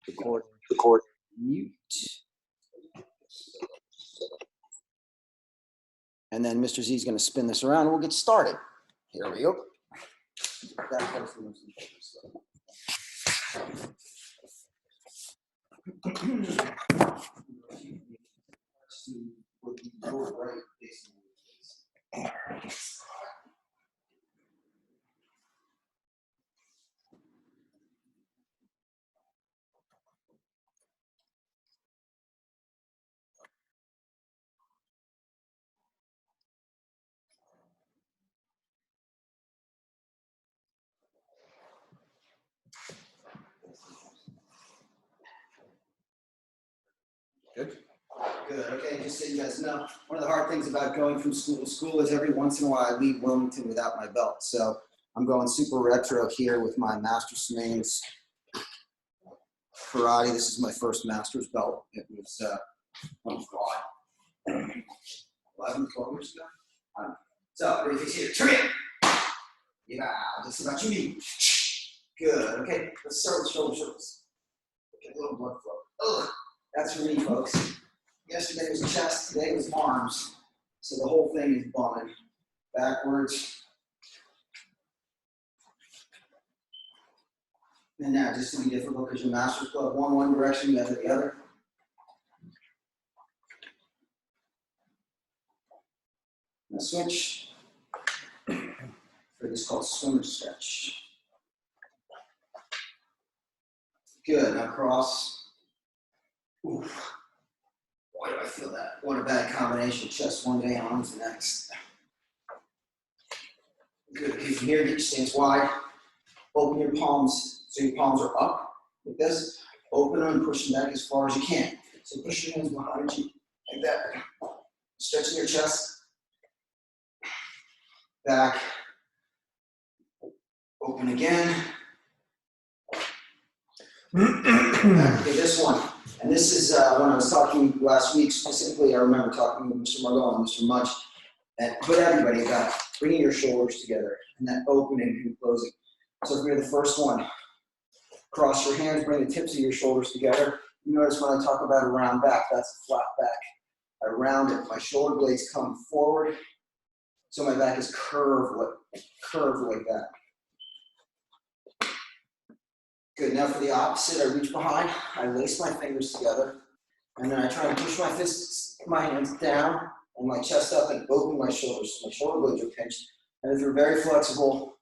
Record. Mute. And then Mr. Z is going to spin this around and we'll get started. Here we go. Good. Good. Okay, just so you guys know, one of the hard things about going from school to school is every once in a while I leave Wilmington without my belt. So I'm going super retro here with my Master Semaine karate. This is my first master's belt. It was, oh God, 11, 12 years ago. So everything's here. Turn it. Yeah, just about you need. Good. Okay, let's start with shoulder circles. Get a little blood flow. Ugh. That's for me, folks. Yesterday was chest, today was arms. So the whole thing is bumming. Backwards. And now, just to be difficult, because your master's glove one direction, the other the other. Now switch for this called swimmer stretch. Good. Now cross. Oof. Why do I feel that? What a bad combination. Chest one day, arms the next. Good. Okay, from here, get your stance wide. Open your palms so your palms are up like this. Open them and push them back as far as you can. So push your hands behind you like that. Stretching your chest. Back. Open again. Okay, this one. And this is when I was talking last week, specifically, I remember talking with Mr. Margot and Mr. Munch, and with everybody about bringing your shoulders together and that opening and closing. So if you're the first one, cross your hands, bring the tips of your shoulders together. You notice when I talk about a round back, that's a flat back. I round it, my shoulder blades come forward, so my back is curved like that. Good, now for the opposite, I reach behind, I lace my fingers together, and then I try to push my hands down and my chest up and open my shoulders. So my shoulder blades are pinched. And if you're very flexible,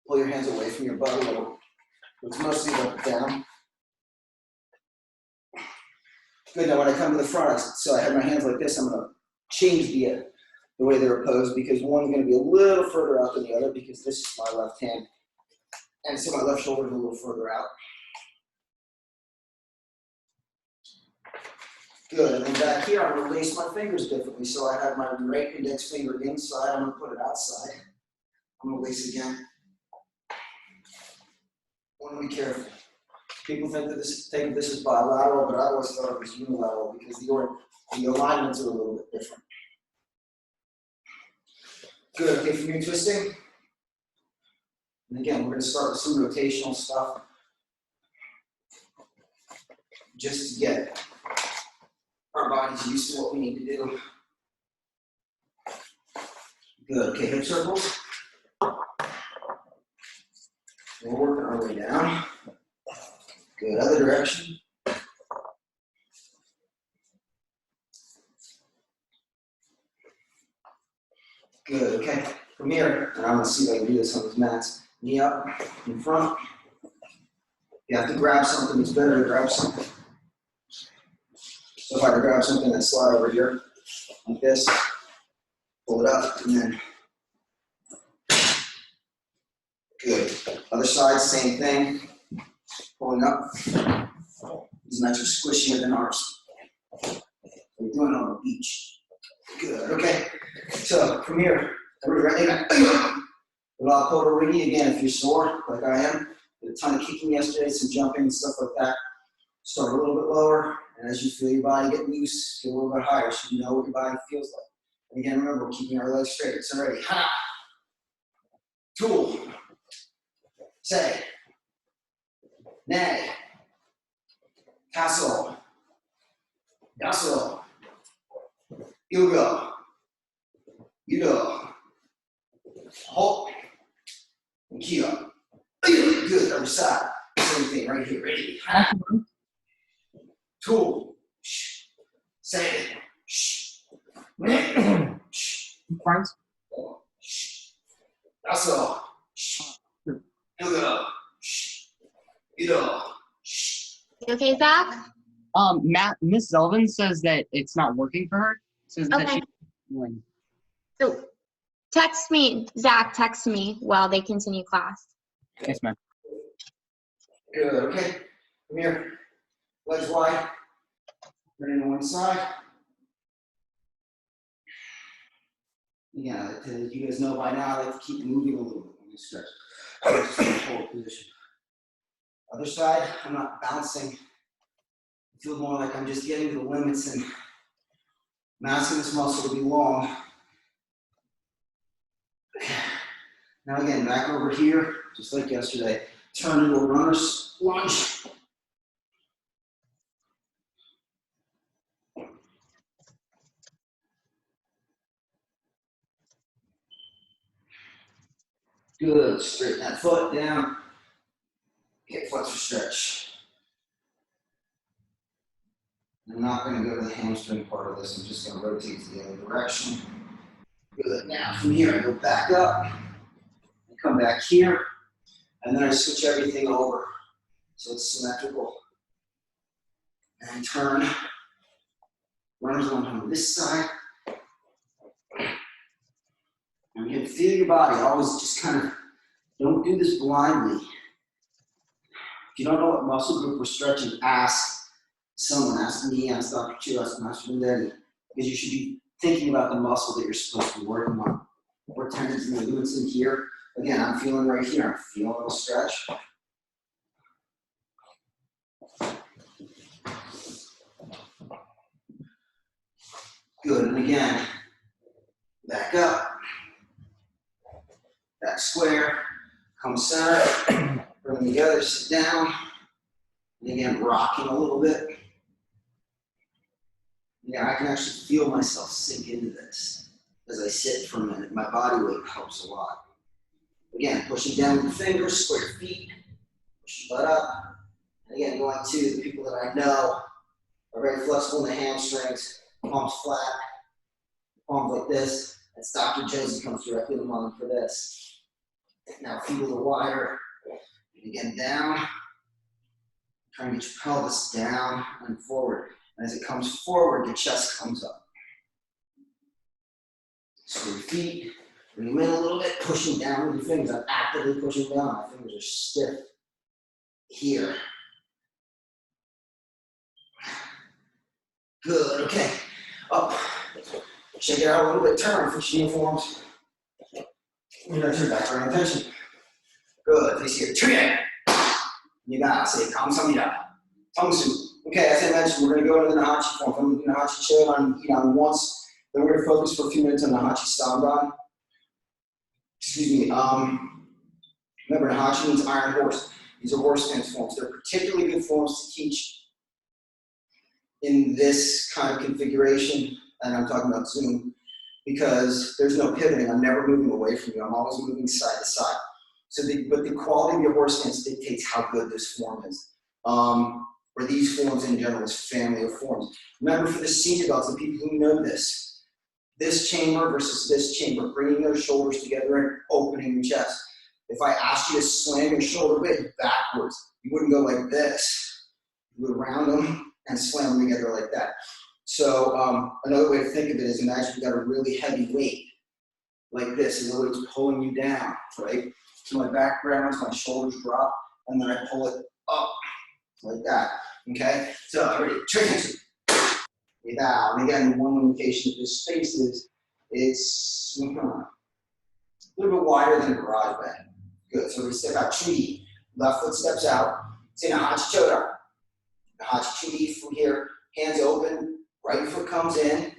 pull your hands away from your butt a little. It's mostly up down. Good, now when I come to the front, so I have my hands like this, I'm gonna change the way they're opposed because one's gonna be a little further out than the other because this is my left hand. And so my left shoulder is a little further out. Good, and then back here, I'm gonna lace my fingers differently. So I have my right index finger inside, I'm gonna put it outside. I'm gonna lace again. I want to be careful. People think that this is bilateral, but I always thought it was unilateral because the alignments are a little bit different. Good, okay, from your twisting. And again, we're gonna start with some rotational stuff. Just to get our bodies used to what we need to do. Good, okay, hip circles. We're working our way down. Good, other direction. Good, okay. From here, and I'm gonna see if I can do this on these mats. Knee up in front. You have to grab something, it's better to grab something. So if I can grab something and slide over here, like this, pull it up, and then good. Other side, same thing. Pulling up. These mats are squishier than ours. We're doing it on the beach. Good, okay. So from here, everybody ready? A lot of Koto-Rigi again if you're sore, like I am. Did a ton of kicking yesterday, some jumping and stuff like that. Start a little bit lower, and as you feel your body get loose, get a little bit higher so you know what your body feels like. And again, remember, we're keeping our legs straight. So ready, ha! Tool. Say. Nay. Castle. Yasso. Yoga. Yudo. Halt. And Kia. Good. Other side. Same thing right here. Ready. Tool. Say it. Front. Yasso. Yoga. Yudo. You okay, Zach? Miss Zelvin says that it's not working for her. Says that Okay. she's doing. So text me, Zach, text me while they continue class. Yes, ma'am. Good. Okay. Come here. Legs wide. Turn to one side. Yeah, as you guys know by now, I like to keep moving a little bit when you stretch. Just in a forward position. Other side, I'm not bouncing. I feel more like I'm just getting to the limits and I'm asking this muscle to be long. Now again, back over here, just like yesterday. Turn into a runner's lunge. Good, straighten that foot down. Hip flexor stretch. I'm not going to go to the hamstring part of this. I'm just going to rotate to the other direction. Good. Now from here, I go back up. I come back here. And then I switch everything over so it's symmetrical. And turn. Runners lunge on this side. And you can feel your body. Always just kind of, don't do this blindly. If you don't know what muscle group we're stretching, ask someone. Ask me, ask Dr. Chu, ask Master Vendetti. Because you should be thinking about the muscle that you're supposed to be working on. What tendons and ligaments in here. Again, I'm feeling right here. I'm feeling a little stretch. Good, and again, back up, back square, come center, bring them together, sit down, and again, rocking a little bit. Yeah, I can actually feel myself sink into this as I sit for a minute. My body weight helps a lot. Again, pushing down with the fingers, square feet, push your butt up. And again, going to the people that I know are very flexible in the hamstrings, palms flat, palms like this. That's Dr. Josie comes directly to mind for this. Now feet a little wider. And again, down. Try and get your pelvis down and forward. And as it comes forward, your chest comes up. Square your feet. Bring them in a little bit, pushing down with your fingers. I'm actively pushing down. My fingers are stiff here. Good, okay. Up. Shake it out a little bit, turn, fix your uniforms. You know, turn back, turn attention. Good, face here, trie. You got it, say, kamsamida. Tongue soup. Okay, as I mentioned, we're gonna go into the Nahachi form. I'm gonna do Nahachi Cho on once, then we're gonna focus for a few minutes on Nahachi Sandan. Excuse me, remember Nahachi means iron horse. These are horse stance forms. They're particularly good forms to teach in this kind of configuration, and I'm talking about Zoom, because there's no pivoting. I'm never moving away from you. I'm always moving side to side. So but the quality of your horse stance dictates how good this form is. Or these forms in general, this family of forms. Remember for the senior belts, the people who know this chamber versus this chamber, bringing your shoulders together and opening your chest. If I asked you to slam your shoulder blade backwards, you wouldn't go like this. You would round them and slam them together like that. So another way to think of it is imagine you got a really heavy weight like this, and the weight's pulling you down, right? So my back rounds, my shoulders drop, and then I pull it up like that, okay? So ready, transition. Down. And again, one limitation of this space is it's a little bit wider than a garage band. Good, so we step out 2D. Left foot steps out. Say Nahachi Choda. Nahachi 2D from here. Hands open. Right foot comes in.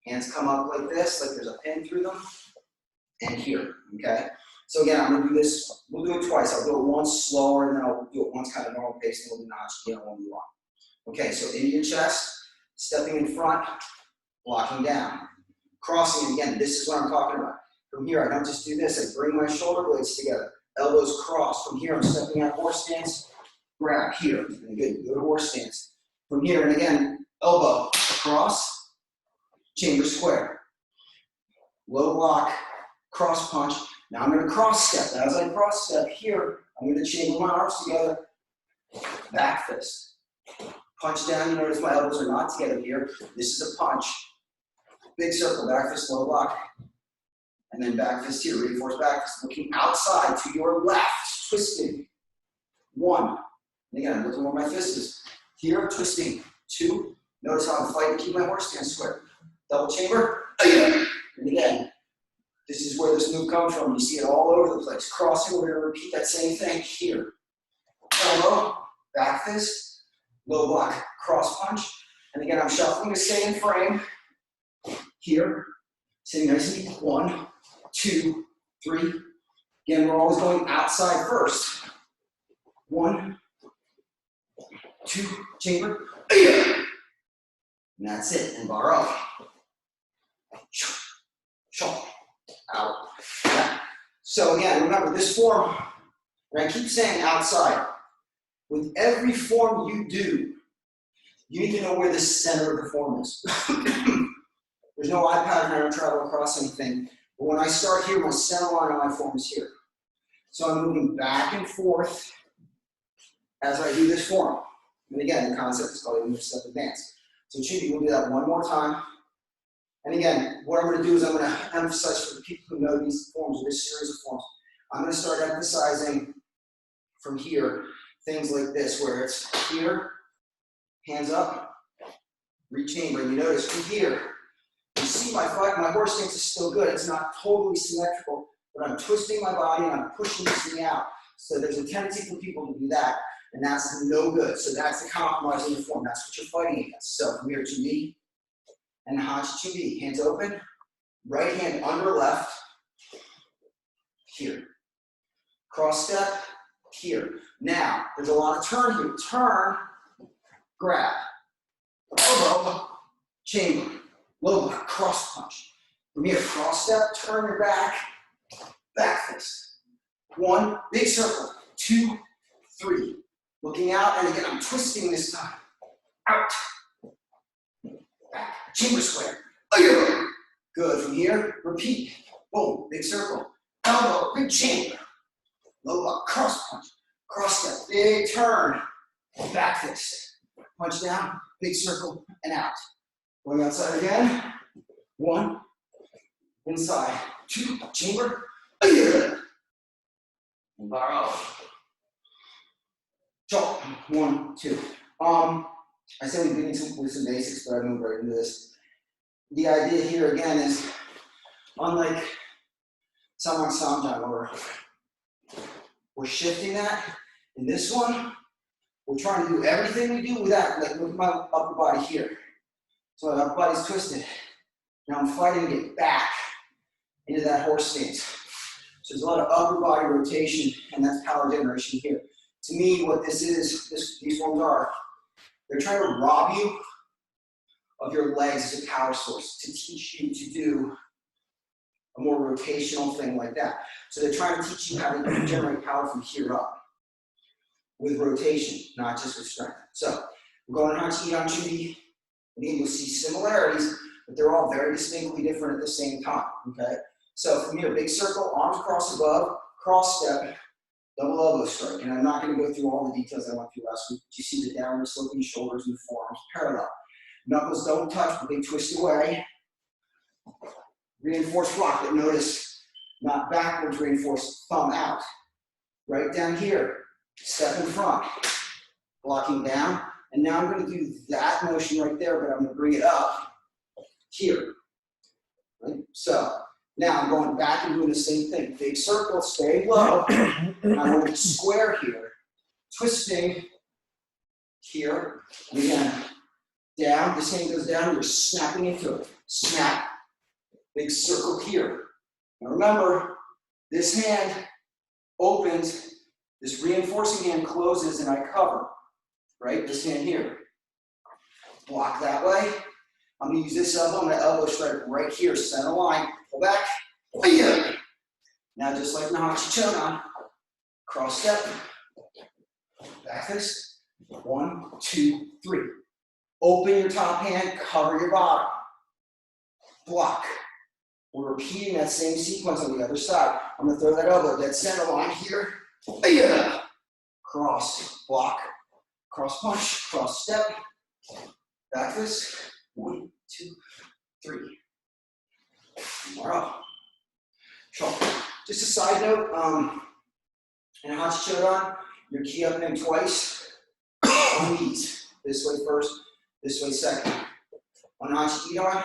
Hands come up like this, like there's a pin through them. And here, okay? So again, I'm gonna do this, we'll do it twice. I'll do it once slower, and then I'll do it once kind of normal pace, and we'll do Nahachi again when we want. Okay, so into your chest, stepping in front, blocking down. Crossing, again, this is what I'm talking about. From here, I don't just do this, I bring my shoulder blades together. Elbows crossed. From here, I'm stepping out horse stance, grab here. And good, go to horse stance. From here, and again, elbow across, chamber square. Low block, cross punch. Now I'm going to cross step. As I cross step here, I'm going to chamber my arms together, back fist. Punch down, you notice my elbows are not together here. This is a punch. Big circle, back fist, low block. And then back fist here, reinforce back fist. Looking outside to your left, twisting. 1. And again, I'm looking where my fist is. Here, twisting. 2. Notice how I'm fighting to keep my horse stance square. Double chamber. And again, this is where this move comes from. You see it all over the place. Crossing, we're going to repeat that same thing here. Elbow, back fist, low block, cross punch. And again, I'm shuffling to stay in frame. Here, sitting nice and deep. 1, 2, 3. Again, we're always going outside first. 1, 2, chamber. And that's it. And bar up. Out. So again, remember this form, and I keep saying outside. With every form you do, you need to know where the center of the form is. There's no eye pattern, I don't travel across anything. But when I start here, my center line on my form is here. So I'm moving back and forth as I do this form. And again, the concept is called a move step advance. So Chibi, we'll do that one more time. And again, what I'm going to do is I'm going to emphasize for the people who know these forms, or this series of forms, I'm going to start emphasizing from here things like this, where it's here, hands up, rechamber. You notice from here, you see my horse stance is still good. It's not totally symmetrical, but I'm twisting my body and I'm pushing this thing out. So there's a tendency for people to do that, and that's no good. So that's the compromise in the form. That's what you're fighting against. So from here to me, and Hachi Chibi, hands open, right hand under left, here. Cross step, here. Now, there's a lot of turn here. Turn, grab, elbow, chamber, low block, cross punch. From here, cross step, turn your back, back fist. 1, big circle, 2, 3. Looking out, and again, I'm twisting this time. Out. Back, chamber square. Good, from here, repeat. Boom, big circle. Elbow, big chamber. Low block, cross punch. Cross step, big turn. Back fist. Punch down, big circle, and out. Going outside again. 1, inside. 2, chamber. And bar off. 1, 2. I said we begin with some basics, but I move right into this. The idea here again is, unlike Samang Samjang, where we're shifting that, in this one, we're trying to do everything we do with that. Like, look at my upper body here. So my upper body's twisted. Now I'm fighting to get back into that horse stance. So there's a lot of upper body rotation, and that's power generation here. To me, what this is, these forms are, they're trying to rob you of your legs as a power source to teach you to do a more rotational thing like that. So they're trying to teach you how to generate power from here up with rotation, not just with strength. So we're going Hachi Chibi. Again, you'll see similarities, but they're all very distinctly different at the same time, okay? So from here, big circle, arms cross above, cross step, double elbow strike. And I'm not going to go through all the details I went through last week, but you see the downward sloping shoulders and forearms parallel. Knuckles don't touch, but they twist away. Reinforced block, but notice not backwards reinforced, thumb out. Right down here, step in front, blocking down. And now I'm going to do that motion right there, but I'm going to bring it up here. Right? So now I'm going back and doing the same thing. Big circle, stay low. And I want to square here, twisting here. And again, down, this hand goes down, you're snapping into it. Snap, big circle here. Now remember, this hand opens, this reinforcing hand closes, and I cover, right? This hand here. block that way. I'm gonna use this elbow, my elbow strike right here, center line, pull back, yeah. Now just like Nahachi Chodan, cross step, back fist, 1, 2, 3. Open your top hand, cover your bottom, block. We're repeating that same sequence on the other side. I'm gonna throw that elbow, dead center line here, yeah. Cross, block, cross punch, cross step, back fist, 1, 2, 3. Tomorrow. Sure. Just a side note, in Hachi Chodan, your ki up in twice on these. This way first, this way second. On Hachi Idon,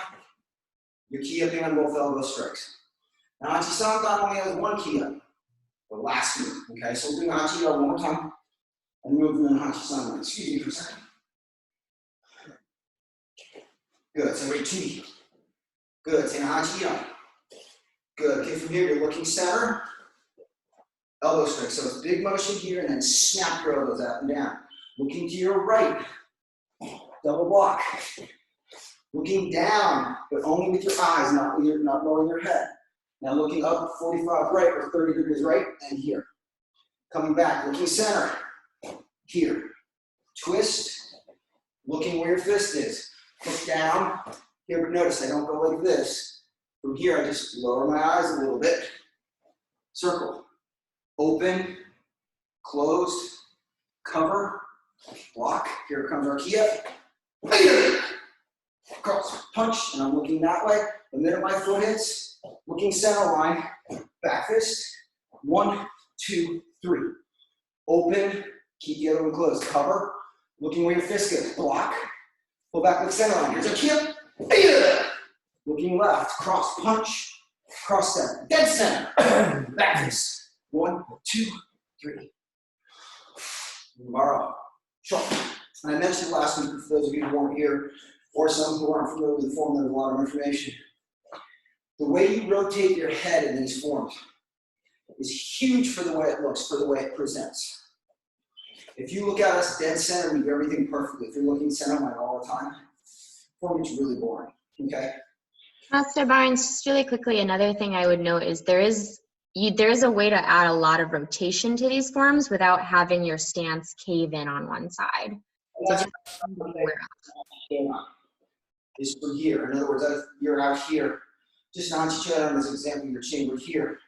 your ki up on both elbow strikes. Now Hachi Sandan only has one ki up, the last move. Okay, so we'll do Hachi Idon one more time and move in Hachi Sandan. Excuse me for a second. Good, so wait, 2. Good, take a Hachi Idon. Good, okay, from here you're looking center, elbow strike. So it's big motion here and then snap your elbows up and down. Looking to your right, double block. Looking down, but only with your eyes, not lowering your head. Now looking up 45 right or 30 degrees right and here. Coming back, looking center, here. Twist, looking where your fist is. Look down, here, but notice I don't go like this. From here, I just lower my eyes a little bit. Circle. Open, closed, cover, block. Here comes our ki up. Cross, punch, and I'm looking that way. The minute my foot hits, looking center line, back fist. 1, 2, 3. Open, keep the other one closed. Cover, looking where your fist goes. Block, pull back with center line. Here's our ki up. Looking left, cross punch, cross step, dead center, back fist. 1, 2, 3. Tomorrow. Sure. And I mentioned last week, for those of you who weren't here, or some who aren't familiar with the form, there's a lot of information. The way you rotate your head in these forms is huge for the way it looks, for the way it presents. If you look at us dead center, we do everything perfectly. If you're looking center line all the time, form is really boring, okay? Master Barnes, just really quickly, another thing I would note is there is a way to add a lot of rotation to these forms without having your stance cave in on one side. So just be aware of. Is for here. In other words, you're out here. Just Hachi Chodan as an example, you're chambered here.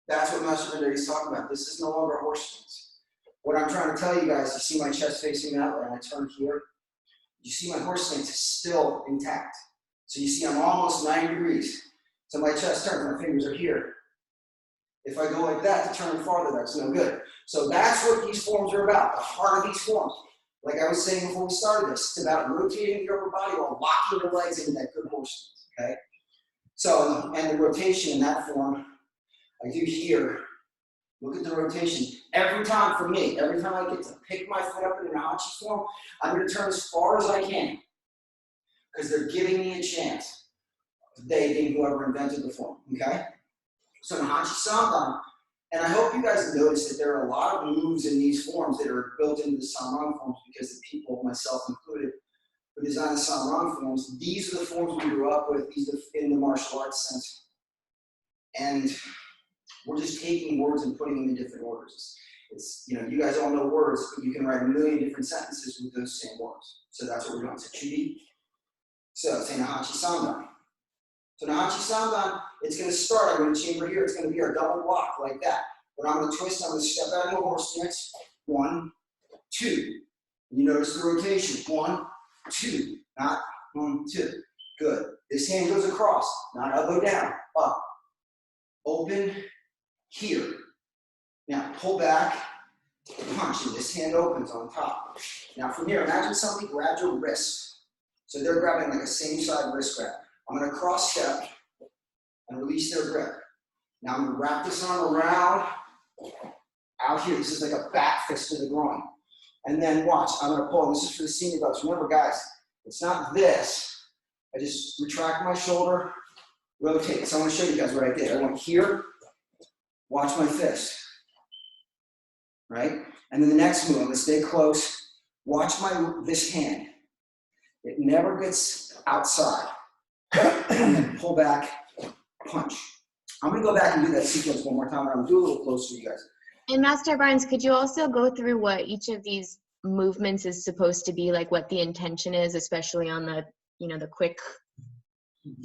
That's what Master Bender is talking about. This is no longer horse stance. What I'm trying to tell you guys, you see my chest facing that way, and I turn here. You see my horse stance is still intact. So you see I'm almost 90 degrees. So my chest turns, my fingers are here. If I go like that to turn farther, that's no good. So that's what these forms are about, the heart of these forms. Like I was saying before we started this, it's about rotating your upper body while locking your legs into that good horse stance, okay? So, and the rotation in that form, I do here. Look at the rotation. Every time for me, every time I get to pick my foot up in an Hachi form, I'm going to turn as far as I can because they're giving me a chance. They being whoever invented the form, okay? So in Hachi Sandan, and I hope you guys notice that there are a lot of moves in these forms that are built into the Samran forms because the people, myself included, who designed the Samran forms, these are the forms we grew up with, these are in the martial arts sense. And we're just taking words and putting them in different orders. It's, you know, you guys all know words, but you can write a million different sentences with those same words. So that's what we're doing. So Chudi. So say Nahachi Sandan. So Nahachi Sandan, it's going to start, I'm going to chamber here, it's going to be our double block like that. But I'm going to twist, I'm going to step out into a horse stance. 1, 2. You notice the rotation. 1, 2. Not 1, 2. Good. This hand goes across, not elbow down, up. Open here. Now pull back, punch, and this hand opens on top. Now from here, imagine somebody grabbed your wrist. So they're grabbing like a same side wrist grab. I'm going to cross step and release their grip. Now I'm going to wrap this arm around out here. This is like a back fist to the groin. And then watch, I'm going to pull. This is for the senior belts. Remember, guys, it's not this. I just retract my shoulder, rotate. So I'm going to show you guys what I did. I went here, watch my fist, right? And then the next move, I'm going to stay close. Watch this hand. It never gets outside. And then pull back, punch. I'm gonna go back and do that sequence one more time, and I'm gonna do a little closer to you guys. And Master Barnes, could you also go through what each of these movements is supposed to be, like what the intention is, especially on the, the quick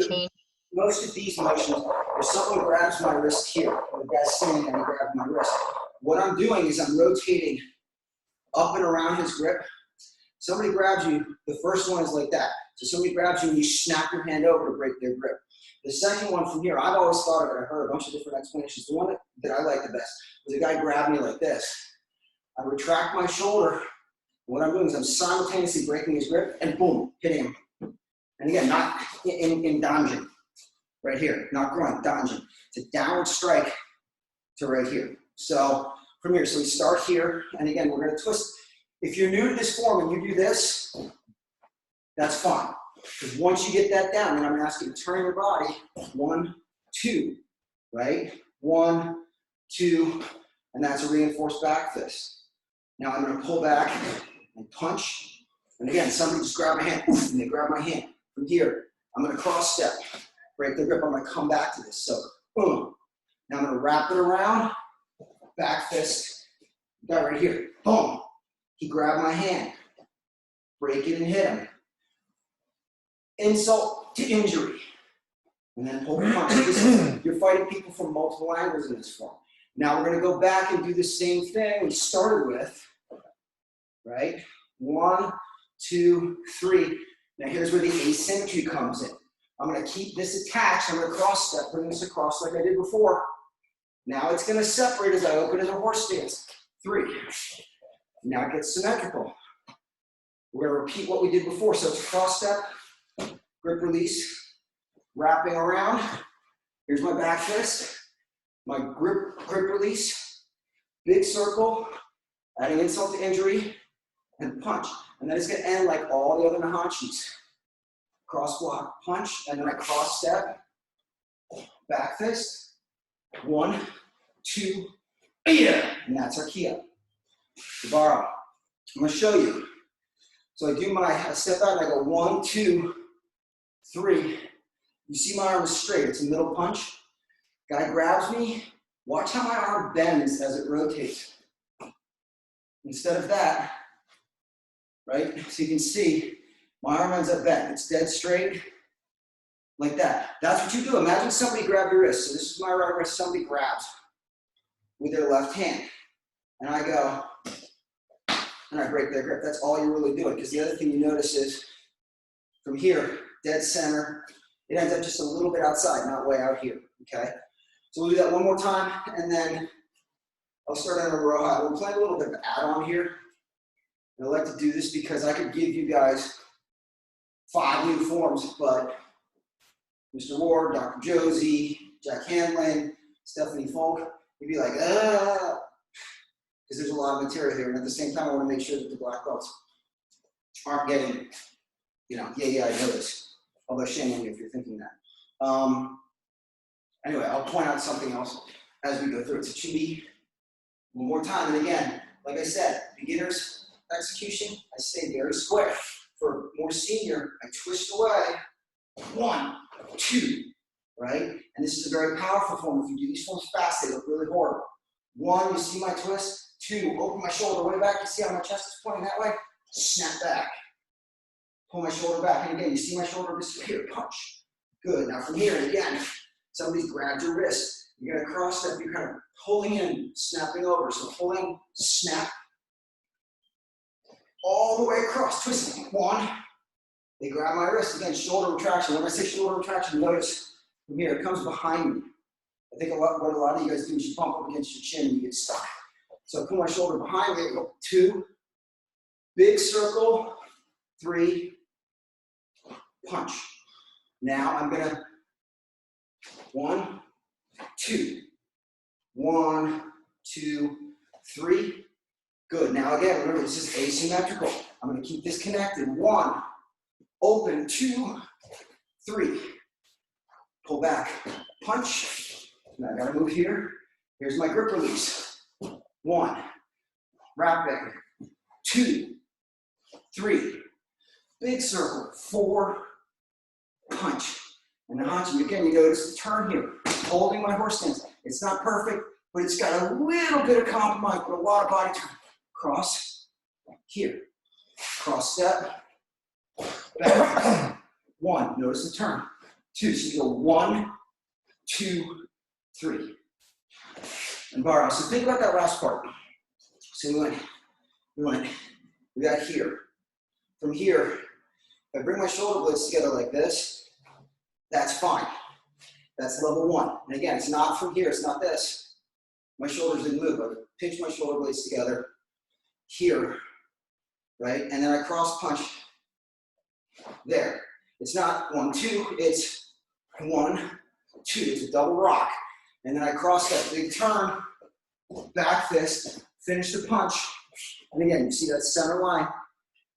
change? Most of these motions, if someone grabs my wrist here, or the guy's standing and he grabs my wrist, what I'm doing is I'm rotating up and around his grip. Somebody grabs you, the first one is like that. So somebody grabs you and you snap your hand over to break their grip. The second one from here, I've always thought of it, I heard a bunch of different explanations. The one that I like the best was a guy grabbed me like this. I retract my shoulder. What I'm doing is I'm simultaneously breaking his grip and boom, hitting him. And again, not in donjin, right here, not groin, donjin. It's a downward strike to right here. So from here, so we start here, and again, we're gonna twist. If you're new to this form and you do this, that's fine. Because once you get that down, then I'm gonna ask you to turn your body, 1, 2, right? 1, 2, and that's a reinforced back fist. Now I'm gonna pull back and punch. And again, somebody just grab my hand, and they grab my hand. From here, I'm gonna cross step, break the grip, I'm gonna come back to this. So, boom. Now I'm gonna wrap it around, back fist, got right here, boom. He grabbed my hand, break it and hit him. Insult to injury. And then pull the punch. You're fighting people from multiple angles in this form. Now we're gonna go back and do the same thing we started with, right? 1, 2, 3. Now here's where the asymmetry comes in. I'm gonna keep this attached. I'm gonna cross step, bring this across like I did before. Now it's gonna separate as I open as a horse stance. 3. Now it gets symmetrical. We're gonna repeat what we did before. So it's a cross step, grip release, wrapping around. Here's my back fist, my grip release, big circle, adding insult to injury, and punch. And then it's gonna end like all the other Nahachis. Cross block, punch, and then I cross step, back fist, 1, 2, and that's our Kia. Barra. I'm gonna show you. So I step out and I go 1, 2, 3. You see my arm is straight, it's a middle punch. Guy grabs me, watch how my arm bends as it rotates. Instead of that, right? So you can see my arm ends up bent. It's dead straight, like that. That's what you do. Imagine somebody grabbed your wrist. So this is my right wrist, somebody grabs with their left hand. And I go, and I break their grip. That's all you're really doing. Because the other thing you notice is, from here, dead center, it ends up just a little bit outside, not way out here, okay? So we'll do that one more time, and then I'll start on a row. We'll play a little bit of add-on here. And I like to do this because I could give you guys 5 new forms, but Mr. Ward, Dr. Josie, Jack Hanlon, Stephanie Folk, you'd be like, because there's a lot of material here, and at the same time, I want to make sure that the black belts aren't getting, yeah, I know this. Although shame on you if you're thinking that. Anyway, I'll point out something else as we go through it. So Chibi, one more time, and again, like I said, beginner's execution, I stay very square. For more senior, I twist away. 1, 2, right? And this is a very powerful form. If you do these forms fast, they look really horrible. 1, you see my twist. 2, open my shoulder way back. You see how my chest is pointing that way? Snap back. Pull my shoulder back. And again, you see my shoulder disappear. Punch. Good. Now from here, again, somebody's grabbed your wrist. You're going to cross step. You're kind of pulling in, snapping over. So pulling, snap. All the way across. Twisting. 1. They grab my wrist. Again, shoulder retraction. When I say shoulder retraction, notice from here, it comes behind me. I think what a lot of you guys do is you bump up against your chin and you get stuck. So I pull my shoulder behind me, go 2, big circle, 3, punch. Now I'm gonna 1, 2, 1, 2, 3. Good. Now again, remember this is asymmetrical. I'm gonna keep this connected. 1, open, 2, 3. Pull back, punch. Now I gotta move here. Here's my grip release. 1, wrapping, 2, 3, big circle, 4, punch. And the hachi, again, you notice the turn here, holding my horse stance. It's not perfect, but it's got a little bit of compromise, but a lot of body turn. Cross, here, cross step, back, 1, notice the turn, 2, so you go 1, 2, 3, and borrow. So think about that last part. So we got here. From here, if I bring my shoulder blades together like this, that's fine. That's level 1. And again, it's not from here, it's not this. My shoulders didn't move. I pinch my shoulder blades together here, right? And then I cross punch there. It's not 1, 2, it's 1, 2. It's a double rock. And then I cross that big turn, back fist, finish the punch. And again, you see that center line.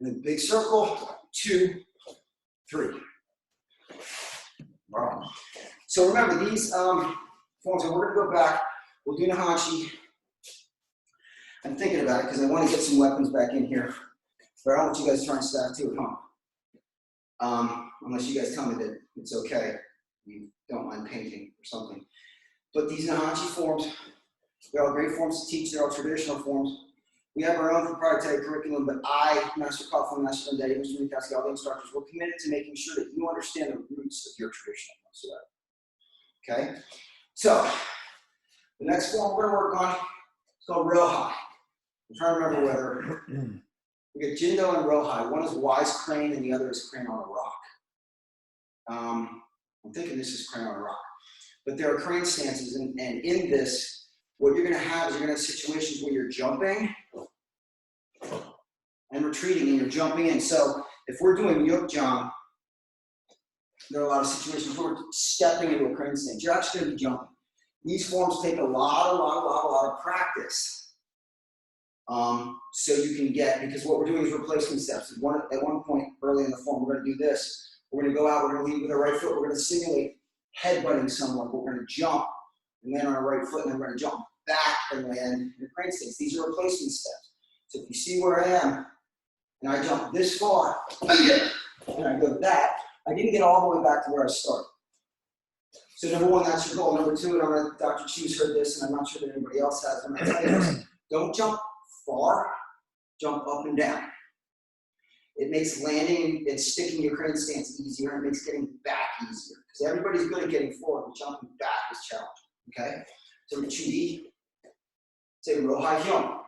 And then big circle, 2, 3. Wow. So remember these forms, and we're gonna go back, we'll do Nahanchi. I'm thinking about it because I want to get some weapons back in here. But I don't want you guys trying to stack two at home. Unless you guys tell me that it's okay. You don't mind painting or something. But these Nahanchi forms, they're all great forms to teach, they're all traditional forms. We have our own proprietary curriculum, but I, Master Coughlin, Master Vendetti, Mr. Mikowski, all the instructors, we're committed to making sure that you understand the roots of your traditional forms. Okay? So, the next form we're going to work on is called Rohai. I'm trying to remember whether we get Jindo and Rohai. One is Wise Crane and the other is Crane on a Rock. I'm thinking this is Crane on a Rock. But there are crane stances, and in this, what you're going to have is you're going to have situations where you're jumping and retreating, and you're jumping in. So if we're doing Yukjang, there are a lot of situations where we're stepping into a crane stance. You're actually going to be jumping. These forms take a lot of practice. So you can get, because what we're doing is replacement steps. At one point early in the form, we're going to do this. We're going to go out, we're going to lead with our right foot. We're going to simulate headbutting someone, but we're going to jump and land on our right foot, and then we're going to jump back and land in the crane stance. These are replacement steps. So if you see where I am, and I jump this far, and I go that, I didn't get all the way back to where I started. So number one, that's your goal. Number two, and Dr. Chu's heard this, and I'm not sure that anybody else has, I'm going to tell you this. Don't jump far, jump up and down. It makes landing and sticking your crane stance easier, and it makes getting back easier. Because everybody's good at getting forward, but jumping back is challenging, okay? So in Chudi, say Rohai Hyung.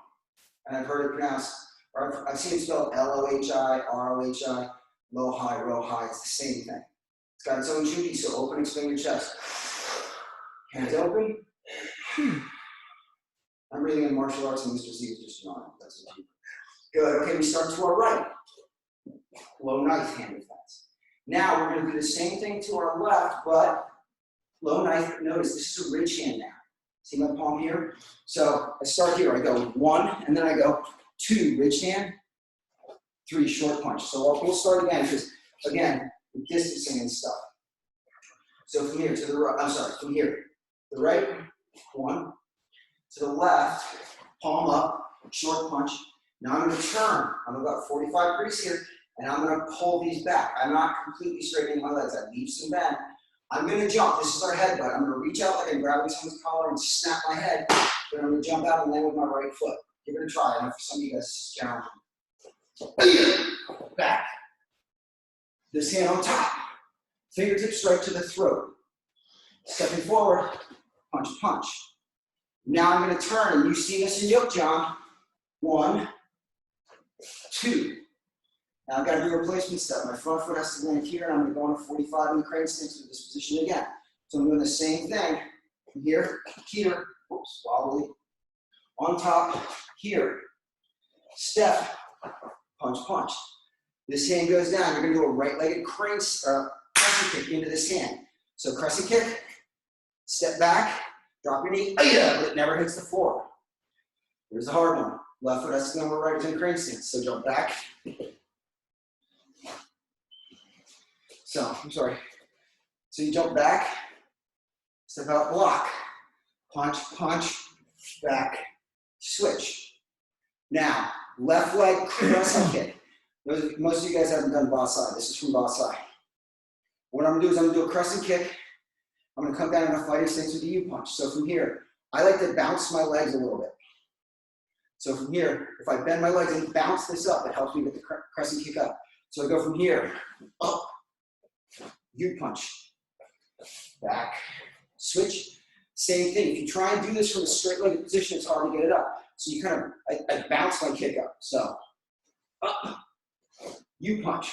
And I've heard it pronounced, or I've seen it spelled L-O-H-I, R-O-H-I, Lohai, Rohai, it's the same thing. It's got its own Chudi, so open, expand your chest. Hands open. I'm breathing in martial arts, and Mr. Z is just yawning. That's what you do. Good, okay, we start to our right. Low knife hand defense. Now we're going to do the same thing to our left, but low knife. Notice this is a ridge hand now. See my palm here? So I start here. I go 1, and then I go 2, ridge hand, 3, short punch. So we'll start again because, again, the distancing and stuff. So from here to the right, from here to the right, 1, to the left, palm up, short punch. Now I'm going to turn. I'm about 45 degrees here, and I'm going to pull these back. I'm not completely straightening my legs. I leave some bend. I'm going to jump. This is our headbutt. I'm going to reach out like I'm grabbing someone's collar and snap my head. Then I'm going to jump out and land with my right foot. Give it a try. I know for some of you guys, this is challenging. Back. This hand on top. Fingertips straight to the throat. Stepping forward, punch, punch. Now I'm going to turn, and you see this in Yukjang. 1, 2. Now I've got to do a replacement step. My front foot has to land here, and I'm going to go on a 45 in the crane stance with this position again. So I'm doing the same thing from here, oops, wobbly, on top, here, step, punch, punch. This hand goes down. You're going to do a right-legged crescent kick into this hand. So crescent kick, step back, drop your knee, but it never hits the floor. Here's the hard one. Left foot has to go over right in crane stance. So jump back. So, I'm sorry. So you jump back, step out, block, punch, punch, back, switch. Now, left leg crescent kick. Most of you guys haven't done Basai. This is from Basai. What I'm gonna do is I'm gonna do a crescent kick. I'm gonna come down in a fighting stance with a U-punch. So from here, I like to bounce my legs a little bit. So from here, if I bend my legs and bounce this up, it helps me get the crescent kick up. So I go from here, up, U-punch, back, switch. Same thing. If you try and do this from a straight-legged position, it's hard to get it up. So you kind of, I bounce my kick up. So up, U-punch.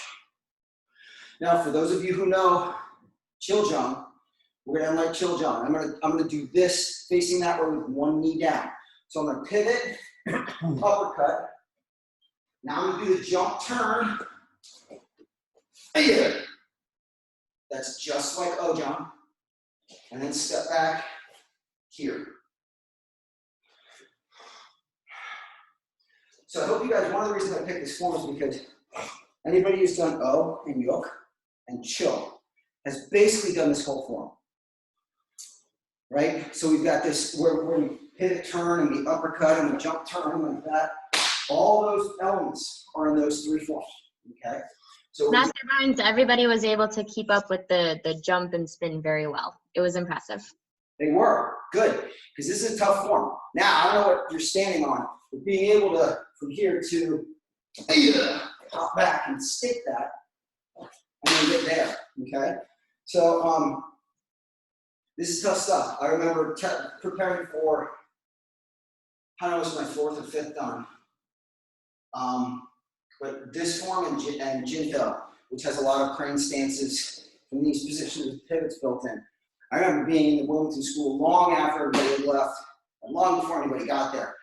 Now, for those of you who know Chill Jung, we're gonna unlike Chill Jung. I'm gonna do this facing that way with one knee down. So I'm gonna pivot, uppercut. Now I'm gonna do the jump turn. That's just like Ojang. And then step back here. So I hope you guys, one of the reasons I picked this form is because anybody who's done O and Yuk and Chill has basically done this whole form. Right? So we've got this where we pivot turn and we uppercut and we jump turn like that. All those elements are in those three forms. Okay? So Masterminds, everybody was able to keep up with the jump and spin very well. It was impressive. they were good, because this is a tough form. Now I don't know what you're standing on, but being able to from here to hop back and stick that, and then get there. Okay? So this is tough stuff. I remember preparing for, I don't know, it was my fourth or fifth done. But this form and Jinto, which has a lot of crane stances from these positions with pivots built in. I remember being in the Wilmington School long after everybody had left, and long before anybody got there,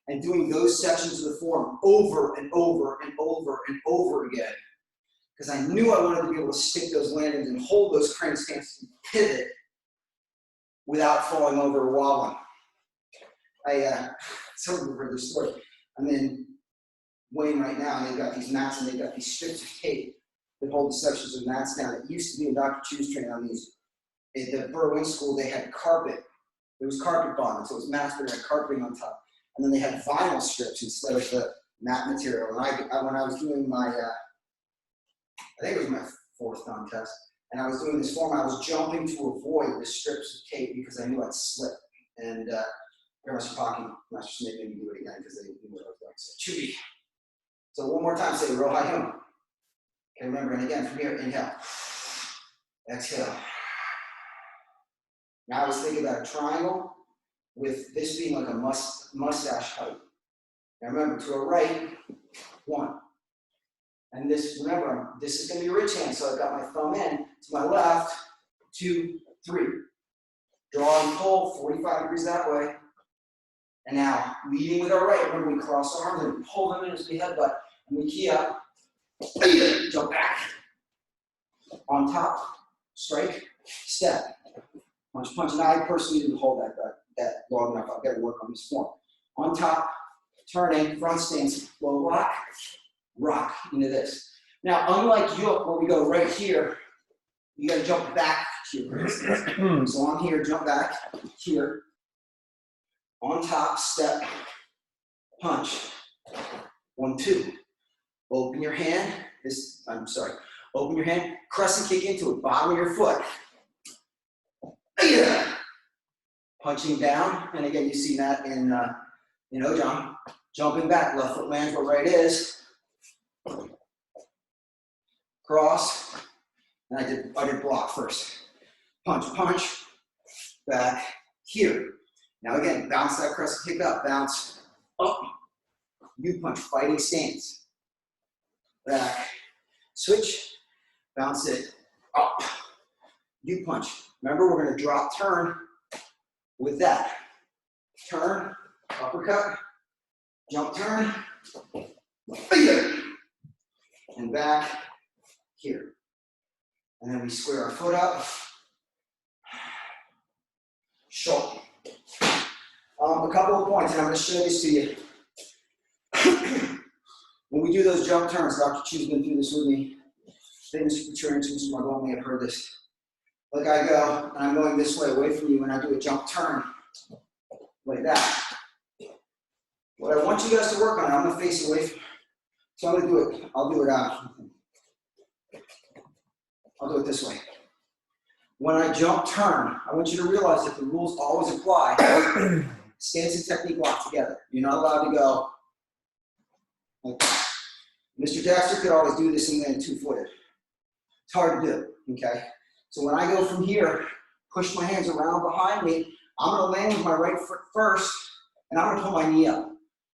and doing those sections of the form over and over and over and over again. Because I knew I wanted to be able to stick those landings and hold those crane stances and pivot without falling over or wobbling. Some of you have heard this story. I'm in Wayne right now, and they've got these mats and they've got these strips of tape that hold the sections of mats down. It used to be in Dr. Chu's training on these. At the Berwyn School, they had carpet. It was carpet bonded, so it was mats that had carpeting on top. And then they had vinyl strips instead of the mat material. And when I was doing my, I think it was my fourth contest, and I was doing this form, I was jumping to avoid the strips of tape because I knew I'd slip. And Master Pocky, Master Smith made me do it again because they knew what I was doing. So Chubi. So one more time, say Rohai Hum. Okay, remember, and again from here, inhale. Exhale. Now I was thinking about a triangle with this being like a mustache height. Now remember, to a right, 1. And this, remember, this is going to be a rich hand, so I've got my thumb in. To my left, 2, 3. Draw and pull, 45 degrees that way. And now, leading with our right, remember we cross arms and pull them in as we headbutt. And we key up, jump back, on top, strike, step. Punch, punch, and I personally didn't hold that long enough. I've got to work on this form. On top, turning, front stance, low rock into this. Now, unlike Yuk, where we go right here, you got to jump back here. So I'm here, jump back here. On top, step, punch. 1, 2. Open your hand. Open your hand. Crescent kick into it. Bottom of your foot. Punching down, and again, you see that in Ojang. Jumping back, left foot lands where right is. Cross, and I did block first. Punch, punch, back here. Now again, bounce that crescent kick up, bounce up. U-punch, fighting stance. Back, switch, bounce it up. U-punch. Remember, we're going to drop turn with that. Turn, uppercut, jump turn, and back here. And then we square our foot up. Shoulder. A couple of points, and I'm going to show this to you. When we do those jump turns, Dr. Chu's been through this with me. Fitness experience with Margot may have heard this. Like I go, and I'm going this way away from you, and I do a jump turn like that. What I want you guys to work on, I'm going to face away So I'm gonna do it, I'll do it this way. When I jump turn, I want you to realize that the rules always apply. Stance and technique locked together. You're not allowed to go like that. Mr. Dexter could always do this and land 2-footed. It's hard to do, okay? So when I go from here, push my hands around behind me, I'm gonna land with my right foot first, and I'm gonna pull my knee up.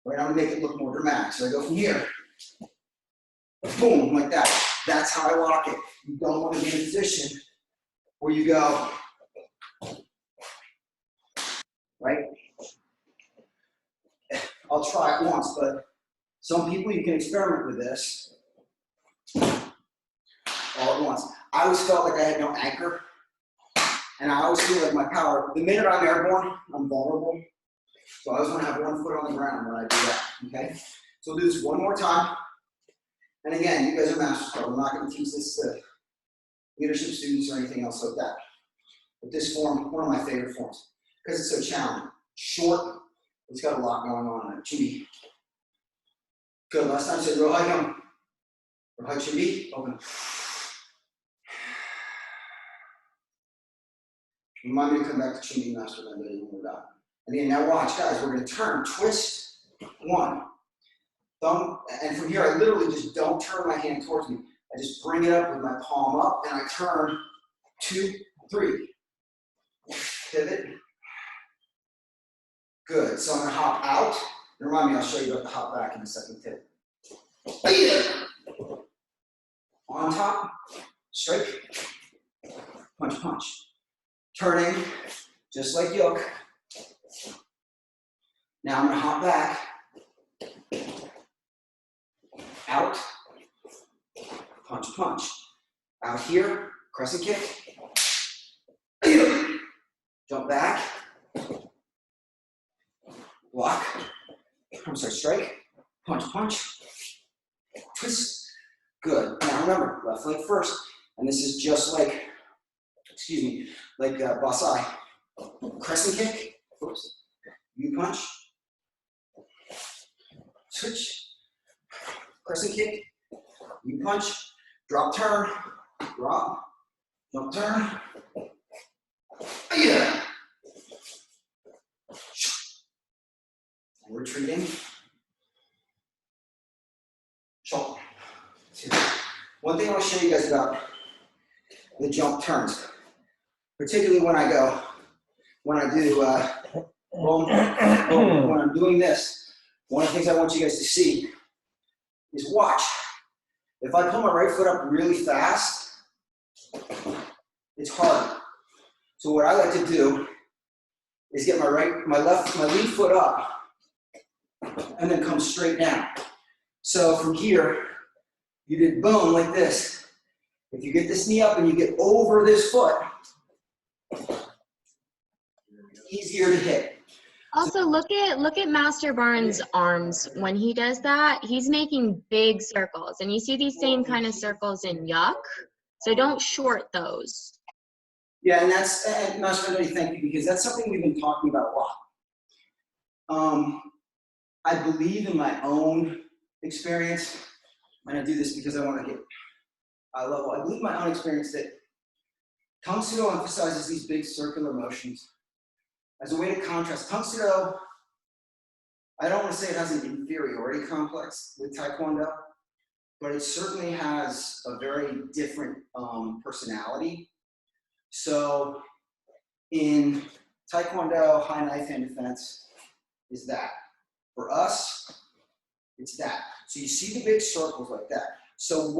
Right, I'm gonna make it look more dramatic. So I go from here, boom, like that. That's how I lock it. You don't want to be in a position where you go, right? I'll try it once, but some people, you can experiment with this all at once. I always felt like I had no anchor, and I always feel like my power, the minute I'm airborne, I'm vulnerable. So I always want to have one foot on the ground when I do that, okay? So we'll do this one more time. And again, you guys are masters, so I'm not going to teach this to leadership students or anything else like that. But this form, one of my favorite forms, because it's so challenging. Short, it's got a lot going on in it. Chimbi. Good, last time I said real high jump. Real high chimbi, open. Remind me to come back to chimbi master when we're done. And then now watch, guys, we're going to turn, twist, one. Thumb, and from here, I literally just don't turn my hand towards me. I just bring it up with my palm up, and I turn 2, 3. Pivot. Good. So I'm going to hop out. And remind me, I'll show you about the hop back in a second, too. On top, strike, punch, punch. Turning, just like yoke. Now I'm going to hop back. Out, punch, punch. Out here, crescent kick. Jump back. Block. I'm sorry, strike. Punch, punch. Twist. Good. Now remember, left leg first. And this is just like, excuse me, like Basai. Crescent kick. Oops. U punch. Switch. Crescent kick, you punch, drop, turn, drop, jump, turn. Yeah. And retreating. Shoulder. One thing I want to show you guys about the jump turns, particularly when I do, when I'm doing this, one of the things I want you guys to see is watch. If I pull my right foot up really fast, it's hard. So what I like to do is get my lead foot up and then come straight down. So from here, you did boom like this. If you get this knee up and you get over this foot, easier to hit. Also, look at Master Barnes' arms. When he does that, he's making big circles. And you see these same kind of circles in Yuck. So don't short those. Yeah, and Master Benedict, thank you, because that's something we've been talking about a lot. I believe in my own experience, and I do this because I want to get eye level. I believe in my own experience that Tang Soo Do emphasizes these big circular motions as a way to contrast. Tang Soo Do, I don't want to say it has an inferiority complex with Taekwondo, but it certainly has a very different personality. So in Taekwondo, high knife hand defense is that. For us, it's that. So you see the big circles like that. So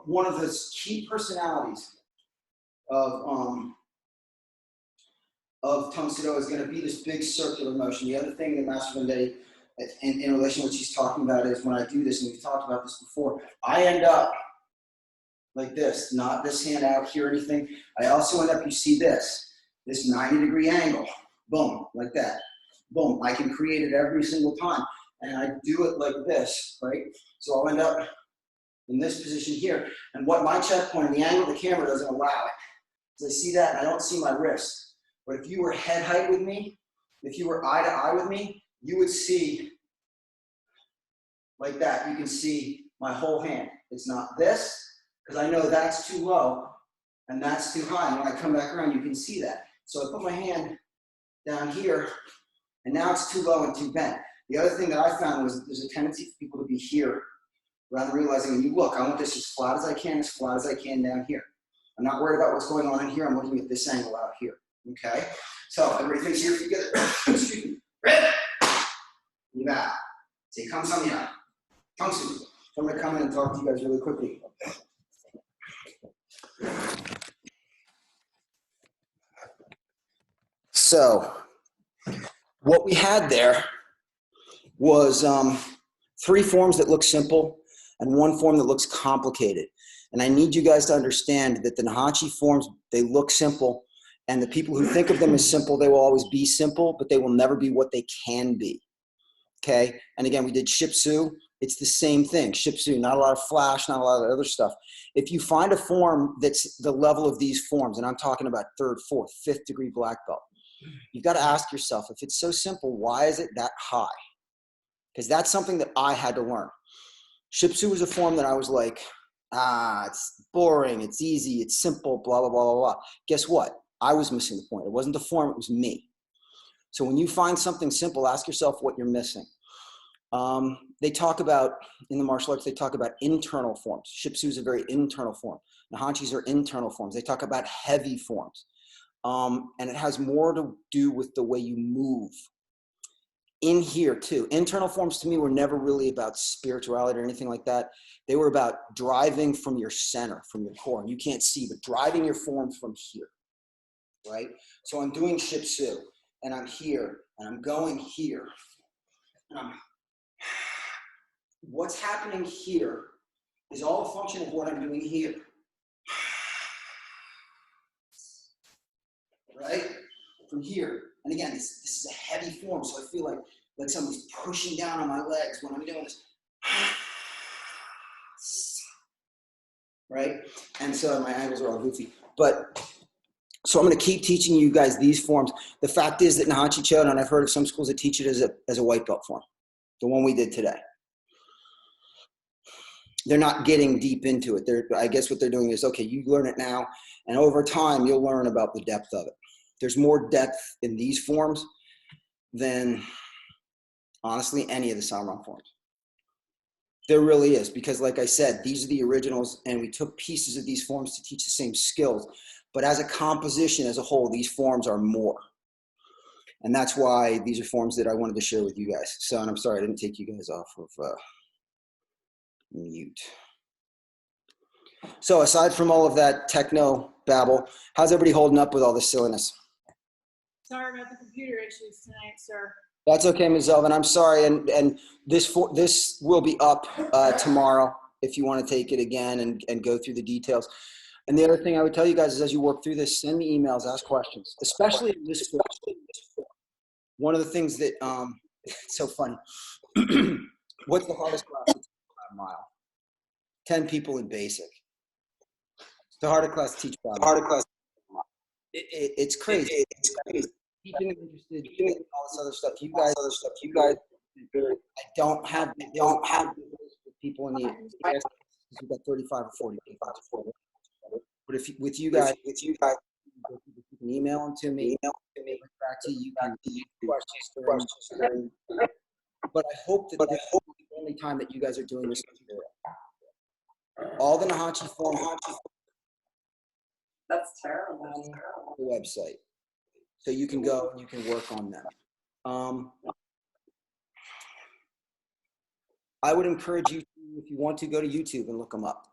one of the key personalities of Tang Soo Do is going to be this big circular motion. The other thing that Master Vendetti, in relation to what she's talking about, is when I do this, and we've talked about this before, I end up like this, not this hand out here or anything. I also end up, you see this 90-degree angle, boom, like that. Boom, I can create it every single time. And I do it like this, right? So I'll end up in this position here. And what my checkpoint and the angle of the camera doesn't allow it. So I see that and I don't see my wrist. But if you were head height with me, if you were eye to eye with me, you would see like that. You can see my whole hand. It's not this, because I know that's too low and that's too high. And when I come back around, you can see that. So I put my hand down here, and now it's too low and too bent. The other thing that I found was there's a tendency for people to be here rather than realizing, when you look, I want this as flat as I can down here. I'm not worried about what's going on in here. I'm looking at this angle out here, okay? So everybody thinks here together. Excuse me. Red. You got it. See, come some here. Come soon. So I'm going to come in and talk to you guys really quickly. So what we had there was 3 forms that look simple and 1 form that looks complicated. And I need you guys to understand that the Nahanchi forms, they look simple, and the people who think of them as simple, they will always be simple, but they will never be what they can be. Okay? And again, we did Shipsu. It's the same thing. Shipsu, not a lot of flash, not a lot of other stuff. If you find a form that's the level of these forms, and I'm talking about 3rd, 4th, 5th degree black belt, you've got to ask yourself, if it's so simple, why is it that high? Because that's something that I had to learn. Shipsu was a form that I was like, it's boring, it's easy, it's simple, blah, blah, blah, blah, blah. Guess what? I was missing the point. It wasn't the form, it was me. So when you find something simple, ask yourself what you're missing. They talk about, in the martial arts, they talk about internal forms. Shipsu is a very internal form. Nahanchis are internal forms. They talk about heavy forms. And it has more to do with the way you move. In here too, internal forms to me were never really about spirituality or anything like that. They were about driving from your center, from your core. And you can't see, but driving your form from here, right? So I'm doing Shipsu, and I'm here, and I'm going here. And what's happening here is all a function of what I'm doing here. Right? From here. And again, this is a heavy form, so I feel like somebody's pushing down on my legs when I'm doing this. Right? And so my angles are all goofy. But, so I'm going to keep teaching you guys these forms. The fact is that Nahanchi Chodo, and I've heard of some schools that teach it as a white belt form. The one we did today. They're not getting deep into it. I guess what they're doing is, okay, you learn it now, and over time, you'll learn about the depth of it. There's more depth in these forms than, honestly, any of the Samran forms. There really is, because like I said, these are the originals, and we took pieces of these forms to teach the same skills. But as a composition, as a whole, these forms are more. And that's why these are forms that I wanted to share with you guys. So, and I'm sorry, I didn't take you guys off of mute. So aside from all of that techno babble, how's everybody holding up with all this silliness? Sorry about the computer issues tonight, sir. That's okay, Ms. Zelvin. I'm sorry, and this will be up tomorrow if you want to take it again and go through the details. And the other thing I would tell you guys is, as you work through this, send me emails, ask questions, especially in this form. One of the things that it's so funny. What's the hardest class? It's 5 mile. 10 people in basic. The hardest class to teach about. It's crazy. It's crazy. Teaching them interested, doing all this other stuff. You guys, I don't have people in the we've got 35 or 40 people. But if with you guys, you can email them to me. Back to you. Can questions. But I hope that this is the only time that you guys are doing this. All the Nahanchi forms. That's terrible. On the website, so you can go and you can work on them. I would encourage you, if you want to, go to YouTube and look them up.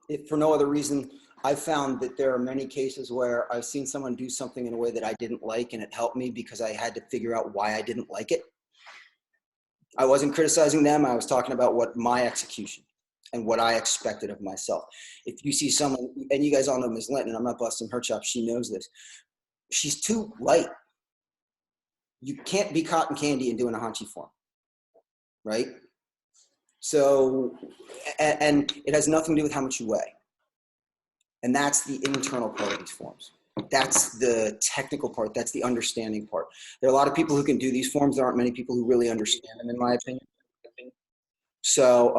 If for no other reason, I found that there are many cases where I've seen someone do something in a way that I didn't like, and it helped me because I had to figure out why I didn't like it. I wasn't criticizing them. I was talking about what my execution and what I expected of myself. If you see someone, and you guys all know Ms. Linton, and I'm not busting her chops, she knows this. She's too light. You can't be cotton candy and do a Nahanchi form, right? So, and it has nothing to do with how much you weigh. And that's the internal part of these forms. That's the technical part. That's the understanding part. There are a lot of people who can do these forms. There aren't many people who really understand them, in my opinion. So,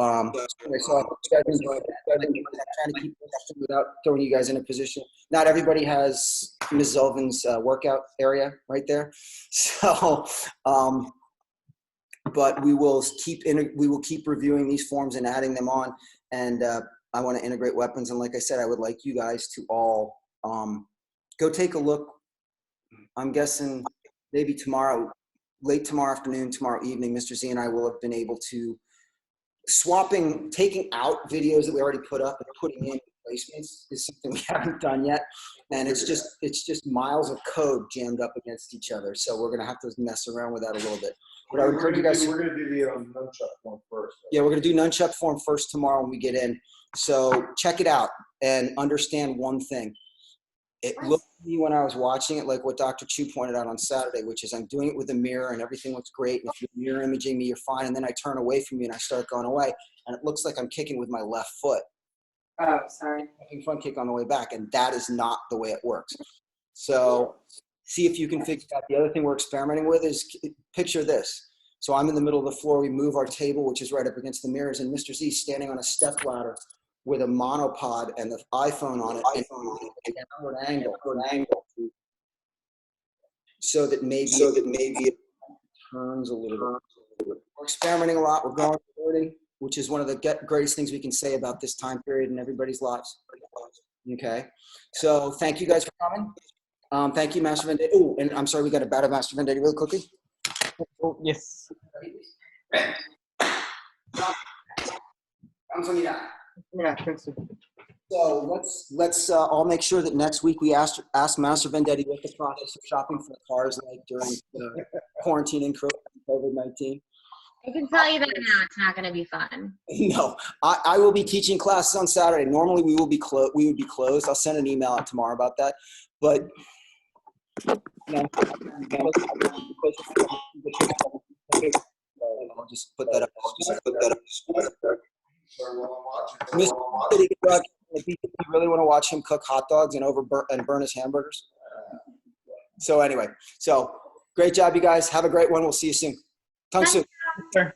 anyway, so I hope you guys enjoyed that. I'm trying to keep it without throwing you guys in a position. Not everybody has Ms. Zelvin's workout area right there. So, but we will keep reviewing these forms and adding them on. And I want to integrate weapons. And like I said, I would like you guys to all go take a look. I'm guessing maybe tomorrow, late tomorrow afternoon, tomorrow evening, Mr. Z and I will have been able to taking out videos that we already put up and putting in replacements is something we haven't done yet. And it's just miles of code jammed up against each other. So we're going to have to mess around with that a little bit. But I would encourage you guys. We're going to do the nunchuck one first. Yeah, we're going to do nunchuck form first tomorrow when we get in. So check it out and understand one thing. It looked to me when I was watching it like what Dr. Chu pointed out on Saturday, which is I'm doing it with a mirror and everything looks great. And if you're mirror imaging me, you're fine. And then I turn away from you and I start going away. And it looks like I'm kicking with my left foot. Oh, sorry. Front kick on the way back. And that is not the way it works. So see if you can figure out. The other thing we're experimenting with is picture this. So I'm in the middle of the floor. We move our table, which is right up against the mirrors. And Mr. Z standing on a step ladder with a monopod and the iPhone on it, and downward angle, so that maybe it turns a little bit. We're experimenting a lot. We're going forward, which is one of the greatest things we can say about this time period in everybody's lives. Okay, so thank you guys for coming. Thank you, Master Vendetti. Oh, and I'm sorry, we got a battle Master Vendetti really quickly. Oh, yes. Yeah, thanks. So let's all make sure that next week we ask Master Vendetti what the process of shopping for cars like during quarantine and COVID-19. I can tell you that now, it's not going to be fun. No, I will be teaching classes on Saturday. Normally we would be closed. I'll send an email out tomorrow about that. But I'll just put that up. If you really want to watch him cook hot dogs and burn his hamburgers. So anyway, great job, you guys. Have a great one. We'll see you soon. Tongue soon. Sure.